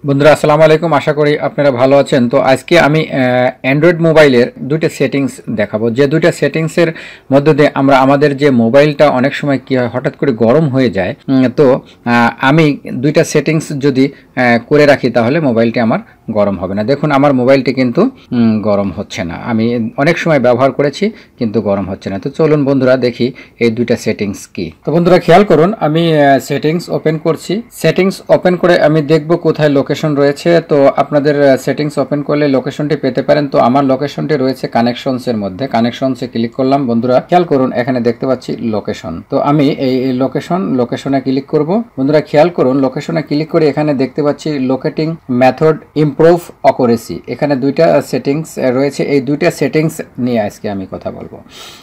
বন্ধুরা আসসালামু আলাইকুম, আশা করি আপনারা ভালো আছেন। তো আজকে আমি অ্যান্ড্রয়েড মোবাইলের দুইটা সেটিংস দেখাবো, যে দুইটা সেটিংসের মধ্যে দিয়ে আমরা আমাদের যে মোবাইলটা অনেক সময় কি হয় হঠাৎ করে গরম হয়ে যায়। তো আমি দুইটা সেটিংস যদি করে রাখি তাহলে মোবাইলটি আমার গরম হবে না। দেখুন আমার মোবাইলটি কিন্তু গরম হচ্ছে না, আমি অনেক সময় ব্যবহার করেছি কিন্তু গরম হচ্ছে না। তো চলুন বন্ধুরা দেখি এই দুইটা সেটিংস কি। তো বন্ধুরা খেয়াল করুন, আমি সেটিংস ওপেন করছি। সেটিংস ওপেন করে আমি দেখব কোথায় লোকেশন রয়েছে। তো আপনাদের সেটিংস ওপেন করলে লোকেশনটি পেতে পারেন। তো আমার লোকেশনটি রয়েছে কানেকশনসের মধ্যে, কানেকশনসে ক্লিক করলাম। বন্ধুরা খেয়াল করুন, এখানে দেখতে পাচ্ছি লোকেশন। তো আমি এই লোকেশনে ক্লিক করব। বন্ধুরা খেয়াল করুন, লোকেশনে ক্লিক করে এখানে দেখতে পাচ্ছি লোকেটিং মেথড ইমপ্রুভ অকুরেসি। এখানে দুইটা সেটিংস রয়েছে, এই দুইটা সেটিংস নিয়ে আজকে আমি কথা বলবো।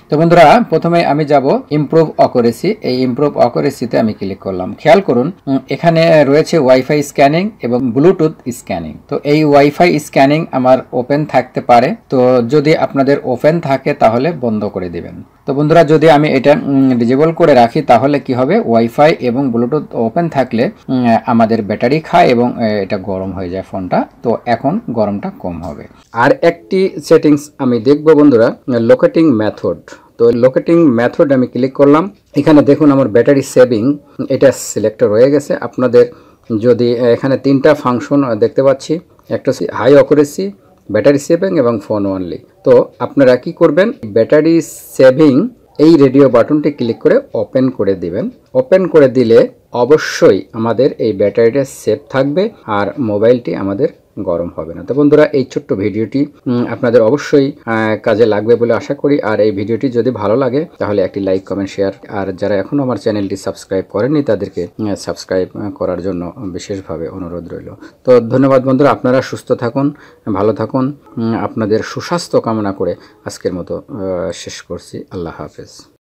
তো বন্ধুরা প্রথমে আমি যাব ইমপ্রুভ অকুরেসি। এই ইমপ্রুভ অকুরেসিতে আমি ক্লিক করলাম। খেয়াল করুন এখানে রয়েছে ওয়াইফাই স্ক্যানিং এবং ব্লুটুথ স্ক্যানিং। তো এই ওয়াইফাই স্ক্যানিং আমার ওপেন থাকতে পারে, তো যদি আপনাদের ওপেন থাকে তাহলে বন্ধ করে দিবেন। তো বন্ধুরা যদি আমি এটা ডিজেবল করে রাখি তাহলে কি হবে, ওয়াইফাই এবং ব্লুটুথ ওপেন থাকলে আমাদের ব্যাটারি খায় এবং এটা গরম হয়ে যায় ফোনটা। তো এখন গরমটা কম হবে। আর একটি সেটিংস আমি দেখব বন্ধুরা, লোকেটিং মেথড। তো লোকেটিং মেথড আমি ক্লিক করলাম। এখানে দেখুন আমার ব্যাটারি সেভিং এটা সিলেক্ট হয়ে গেছে। আপনাদের যদি এখানে তিনটা ফাংশন দেখতে পাচ্ছি, একটা হাই অকুরেসি, ব্যাটারি সেভিং এবং ফোন অনলি। তো আপনারা কি করবেন, ব্যাটারি সেভিং এই রেডিও বাটনটি ক্লিক করে ওপেন করে দিবেন। ওপেন করে দিলে অবশ্যই আমাদের এই ব্যাটারিটা সেভ থাকবে আর মোবাইলটি আমাদের গরম হবে না। তো বন্ধুরা এই ছোট্ট ভিডিওটি আপনাদের অবশ্যই কাজে লাগবে বলে আশা করি। আর এই ভিডিওটি যদি ভালো লাগে তাহলে একটি লাইক, কমেন্ট, শেয়ার। আর যারা এখনো আমার চ্যানেলটি সাবস্ক্রাইব করেননি তাদেরকে সাবস্ক্রাইব করার জন্য বিশেষভাবে অনুরোধ রইল। তো ধন্যবাদ বন্ধুরা, আপনারা সুস্থ থাকুন, ভালো থাকুন। আপনাদের সুস্বাস্থ্য কামনা করে আজকের মতো শেষ করছি। আল্লাহ হাফেজ।